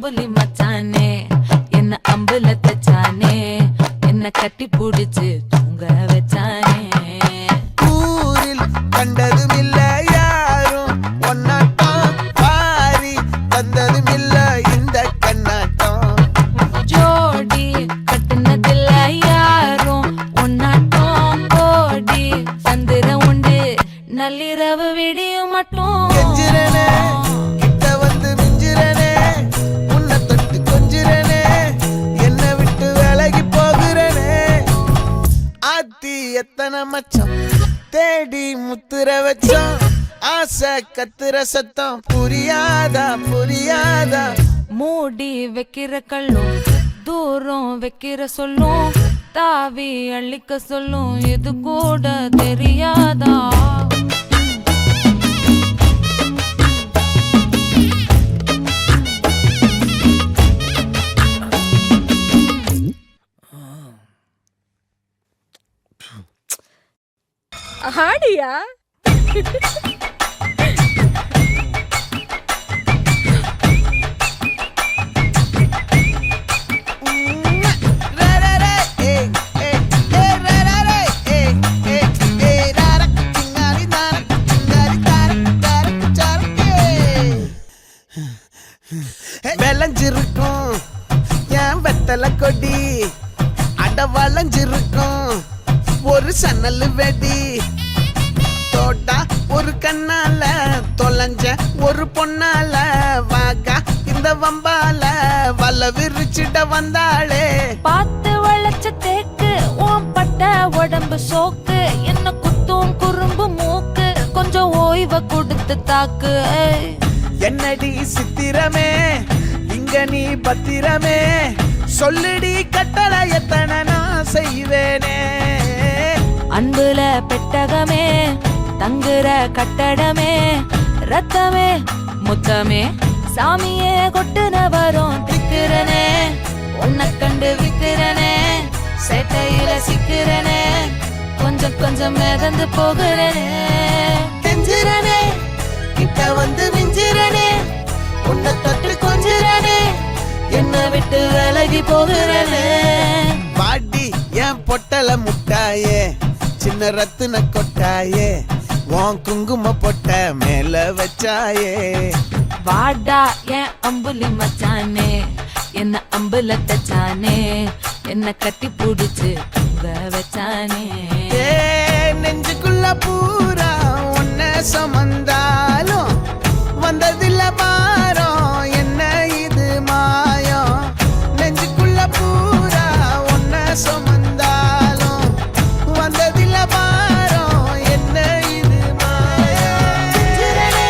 அம்புலி மச்சானே என்ன அம்புல தச்சானே என்ன கட்டி புடிச்சு தூங்க வச்சானே. ஊரில் கண்டதும் இல்ல யாரும் ஒன்னாட்டம் பாரி தந்ததும் இல்ல இந்த கண்ணாட்டம். ஜோடி கட்டுனதில்ல யாரும் ஒன்னாட்டம் கோடி சந்திரம் உண்டு நள்ளிரவு விடியும் மட்டும். கெஞ்சிரனே கிட்ட வந்து மிஞ்சிரனே உன்னை தொட்டு கொஞ்சிரனே என்ன விட்டு விலகி போகிறனே. ஆத்தி எத்தனை மச்சம் தேடி முத்துற வச்சோம் ஆசை கத்துற சத்தம் புரியாதா புரியாதா. மூடி வைக்கிற கல்லும் தூரம் வைக்கிற சொல்லும் தாவி அள்ளிக்க சொல்லும் இது கூட தெரியாதா. ஆடியா விளைஞ்சிருக்கும் என் வெத்தலை கொடி அட வளைஞ்சிருக்கும் ஒரு சன்னல் வெடி தோட்டா ஒரு கண்ணால தொலைஞ்ச ஒரு பொண்ணால வாகா இந்த வம்பால வல விரிச்சிட வந்தாளே. பார்த்து வளைச்ச தேக்கு ஓம் பட்ட உடம்பு சோக்கு என்ன குத்தும் குறும்பு மூக்கு கொஞ்சம் ஓய்வ கொடுத்து தாக்கு. என்னடி சித்திரமே இங்க நீ பத்திரமே சொல்லுடி கட்டளை எத்தனை நான் செய்வேனே. அன்புல பெட்டகமே தங்குற கட்டடமே ரத்தமே முத்தமே சாமியே கொட்டுன வரும் திக்கிறனே உன்னை கண்டு விக்கிறனே சேட்டையில சிக்கிறனே கொஞ்சம் கொஞ்சம் மிதந்து போகிறனே. கெஞ்சிரனே கிட்ட வந்து மிஞ்சிரனே உன்னை தொட்டு கொஞ்சிரனே என்ன விட்டு விலகி போகிறனே. பாட்டி என் பொட்டல முட்டாயே சின்ன ரத்தின கொட்டாயே உன் குங்கும பொட்ட மேல வச்சாயே. வாடா என் அம்புலி மச்சானே என்ன அம்புல தச்சானே என்ன கட்டி புடிச்சு தூங்க வச்சானே. ஏ நெஞ்சுக்குள்ள பூரா உன்னை சுமந்தாலும் வந்ததில்ல பாரம் என்ன இது மாயம். நெஞ்சுக்குள்ள பூரா உன்னை சுமந்தாலும் வந்ததில்ல பாரம் என்ன இது மாயம். செஞ்சிரனே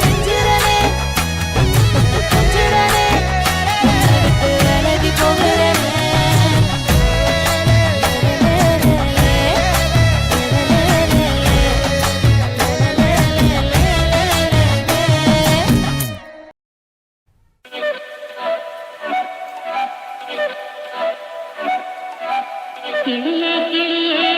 செஞ்சிரனே கொஞ்சிரனே உன்னை விட்டு விலகி போகிறனே. கிளியே கிளியே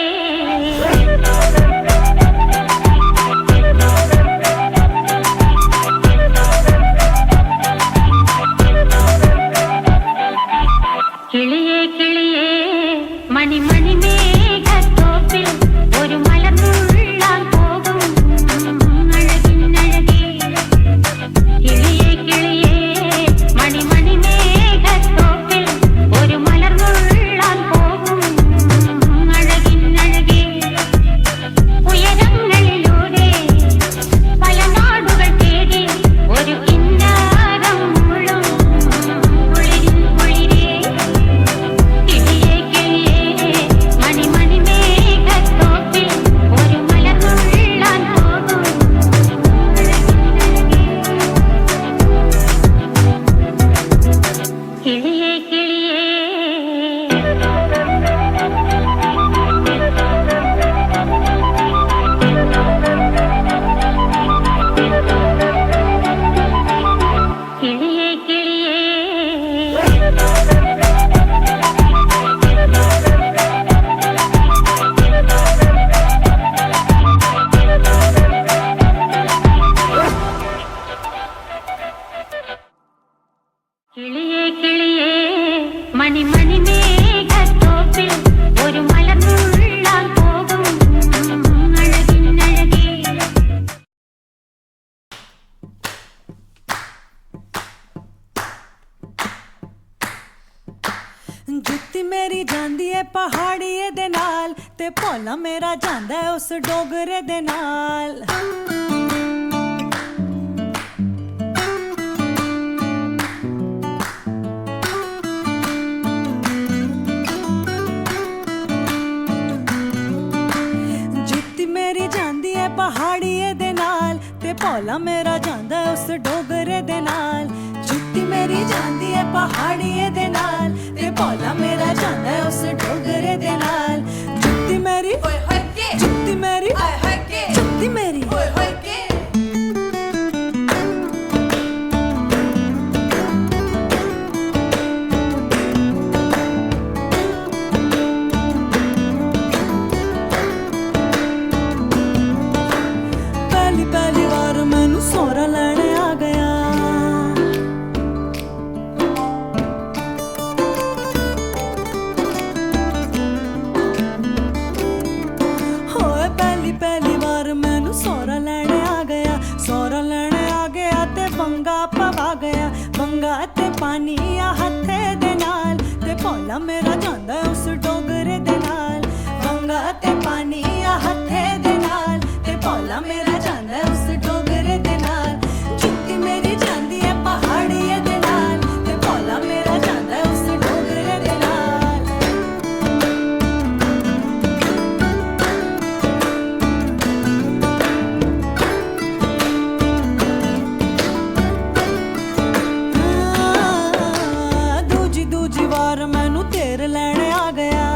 கிளியே கிளியே மணி மணி மேகத்தோப்பில் ஒரு மலர்ந்துள்ளால் போகும் அழகின் அழகே. கிளியே கிளியே மணி மணி மேகத்தோப்பில் ஒரு மலர்ந்துள்ளால் போகும் കിളിയേ കിളിയേ മണിമണി മേഘത്തോപ്പിൽ ഒരു മലർന്നുള്ളാൻ പോകും അഴകിനഴകേ. जुत्ती मेरी जांदी है पहाड़िए दे नाल ते भोला मेरा जांदा है उस डोगरे दे नाल। जुत्ती मेरी जांदी है पहाड़िए दे नाल ते भोला मेरा जांदा है उस डोगरे दे नाल। जुत्ती मेरी जांदी है पहाड़िए दे नाल ते भोला मेरा जांदा है उस डोगरे दे नाल। जुत्ती मेरी जुत्ती मेरी जुत्ती मेरी पहली पहली बार मैनू सोहरा लैने आ गया। होए पहली पहली बार मैनू सोहरा लैने आ गया। सोहरा लैने आ गया ते बंगा पवा गया। बंगा ते पानी आ हत्थे दे नाल ते भोला मेरा जांदा है उस डोगरे दे नाल। बंगा ते पानी आ हत्थे दे नाल ते भोला मेरा जांदा है उस डोगरे दे नाल। जुत्ती मेरी जांदी है पहाड़िए दे नाल ते भोला मेरा जांदा है उस डोगरे दे नाल। दूजी दूजी वार मैनू तेर लैने आ गया।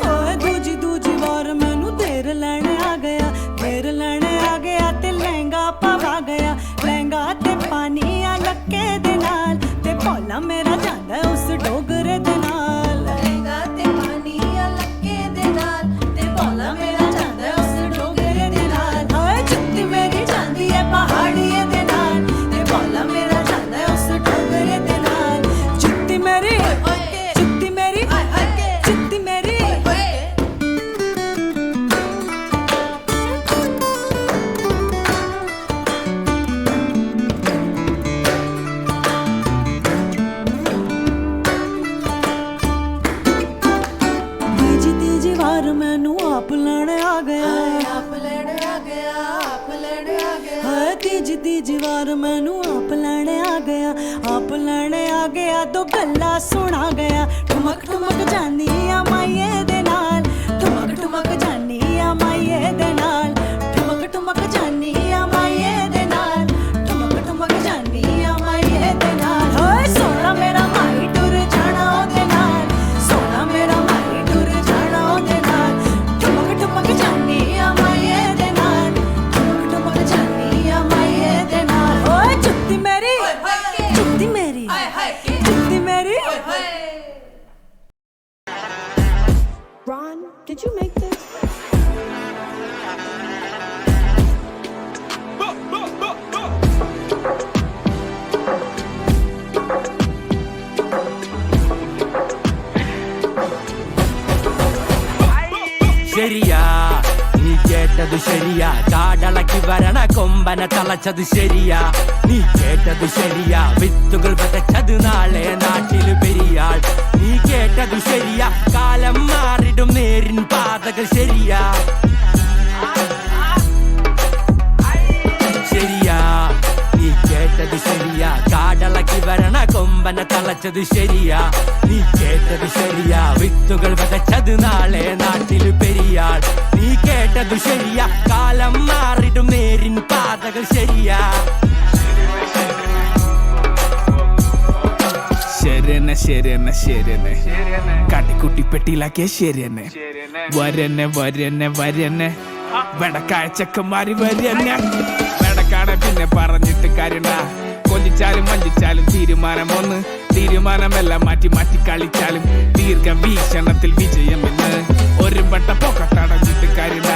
होए दूजी दूजी वार मैनू तेर लैने आ गया। तेर लैने आ गया ते लहंगा पवा गया। लहंगा ते पानी आ लक्के दे नाल ते भोला मेरा जांदा है उस डोगरे दे नाल। लहंगा ते पानी आ लक्के दे नाल ते भोला मेरा जांदा है उस डोगरे दे नाल। होए जुत्ती मेरी जांदी है पहाड़िए दे नाल ते भोला मेरा जांदा है उस डोगरे दे नाल। जुत्ती मेरी जुत्ती मेरी जुत्ती मेरी तीजी तीजी वार मैनू आप लैने आ गया। हाय तीजी तीजी वार मैनू आप लैने आ गया। आप लैने आ गया तो गल्ला सुना गया। ठुमक ठुमक जानी आ माइये दे नाल। ठुमक ठुमक जानी आ माइये दे नाल। ठुमक ठुमक जानी आ माइये दे नाल। ठुमक ठुमक जानी आ माइये दे नाल। होए सोना मेरा माई टुर जाना ओदे नाल। सोना मेरा माई टुर जाना ओदे नाल। ठुमक ठुमक जानी आ माइये दे नाल। ठुमक ठुमक जानी आ माइये दे नाल। ओए जुत्ती मेरी जुत्ती मेरी जुत्ती मेरी। Ron, did you make this? ശരിയാ നീ കേട്ടത് ശരിയാ. കാടളക്കി വരണ കൊമ്പനെ തളച്ചത് ശരിയാ. നീ കേട്ടത് ശരിയാ. വിത്തുകൾ വിതച്ചത് നാളെ നാട്ടിൽ പെരിയാൾ. നീ കേട്ടത് ശരിയാ. കാലം മാറിടും നേരിൻ പാതകൾ ശരിയാ. ശരിയാ നീ കേട്ടത് ശരിയാ. കാടളക്കി വരണ കൊമ്പനെ തളച്ചത് ശരിയാ. നീ കേട്ടത് ശരിയാ. വിത്തുകൾ വിതച്ചത് നാളെ നാട്ടിൽ പെരിയാൾ. നീ കേട്ടത് ശരിയാ. കാലം മാറിടും നേരിൻ പാതകൾ ശരിയാ. ശരിയെന്നെ ശരിയെന്നെ ശരിയെന്നെ കാട്ടിക്കുട്ടി പെട്ടിയിലാക്കിയ ശരിയെന്നെ. വരന്നെ വരന്നെ വരന്നെ വെടക്കാഴ്ചക്കന്മാര് വരന്നെ. വെടക്കാടെ പിന്നെ പറഞ്ഞിട്ട് കാര്യണ്ട. കൊല്ലിച്ചാലും വഞ്ചിച്ചാലും തീരുമാനം ഒന്ന്. തീരുമാനമെല്ലാം മാറ്റി മാറ്റി കളിച്ചാലും ദീർഘവീക്ഷണത്തിൽ വിജയമെന്ന്. ഒരു വട്ട പൊക്കത്തടഞ്ഞിട്ട് കാര്യണ്ട.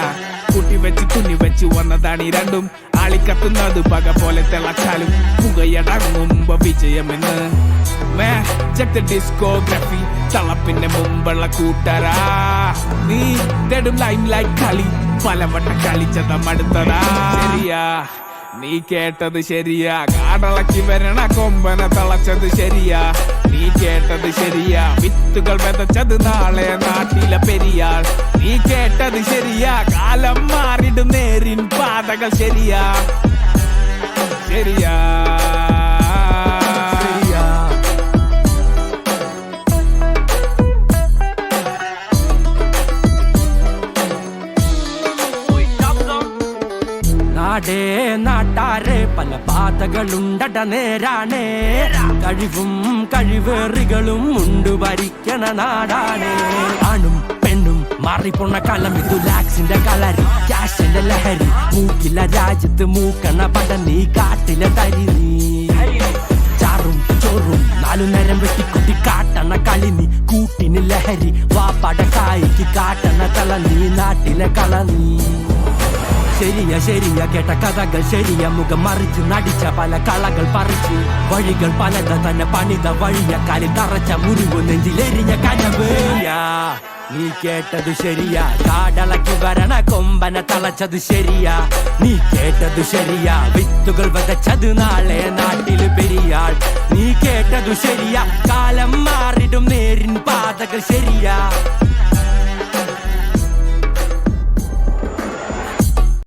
കുട്ടി വെച്ച് തുന്നി വെച്ച് വന്നതാണ് ഈ രണ്ടും. ആളിക്കത്തുന്നത് പക പോലെ തിളച്ചാലും പുകയടങ്ങുമ്പോ വിജയമെന്ന് ഡിസ്കോഗ്രഫി തളപ്പിന്റെ മുമ്പുള്ള കൂട്ടരാ നീ തേടും ലൈം ലൈറ്റ് കളി പലവട്ടം കളിച്ചത മടുത്തതാ ശരിയാ നീ കേട്ടത് ശരിയാ കാടളക്കി വരണ കൊമ്പനെ തളച്ചത് ശരിയാ നീ കേട്ടത് ശരിയാ വിത്തുകൾ വിതച്ചത് നാളെ നാട്ടിലെ പെരിയാൾ നീ കേട്ടത് ശരിയാ കാലം മാറിടും നേരിൻ പാതകൾ ശരിയാ ശരിയാ നാടേ നാട്ടാരെ പല പാതകളുണ്ടട നേരാണേ കഴിവും കഴിവേറികളും ഉണ്ട് ഭരിക്കണ നാടാണേ ആണും പെണ്ണും മാറിപ്പോണ കാലം ഇത് ലാക്സിന്റെ കളരി ക്യാഷിന്റെ ലഹരി മൂക്കില്ല രാജ്യത്ത് മൂക്കണ പട നീ കാട്ടിലെ തരി നീ ചാറും ചോറും 4 നേരം വെട്ടിക്കുട്ടി കാട്ടണ കളി നീ കൂട്ടിന് ലഹരി വാപ്പാട കായ്ക്ക് കാട്ടണ തല നീ നാട്ടിലെ കള നീ ശരിയാ ശരിയാ കേട്ട കഥകൾ ശരിയാ മുഖം മറിച്ച് നടിച്ച പല കളകൾ പറിച്ച് വഴികൾ പലത തന്നെ പണിത വഴിയ കാലിൽ തറച്ച മുറിവ് നെഞ്ചിലെരിഞ്ഞ കനവ് നീ കേട്ടത് ശരിയാ കാടളക്കി വരണ കൊമ്പനെ തളച്ചത് ശരിയാ നീ കേട്ടത് ശരിയാ വിത്തുകൾ വിതച്ചത് നാളെ നാട്ടില് പെരിയാൾ നീ കേട്ടതു ശരിയാ കാലം മാറിടും നേരിൻ പാതകൾ ശരിയാ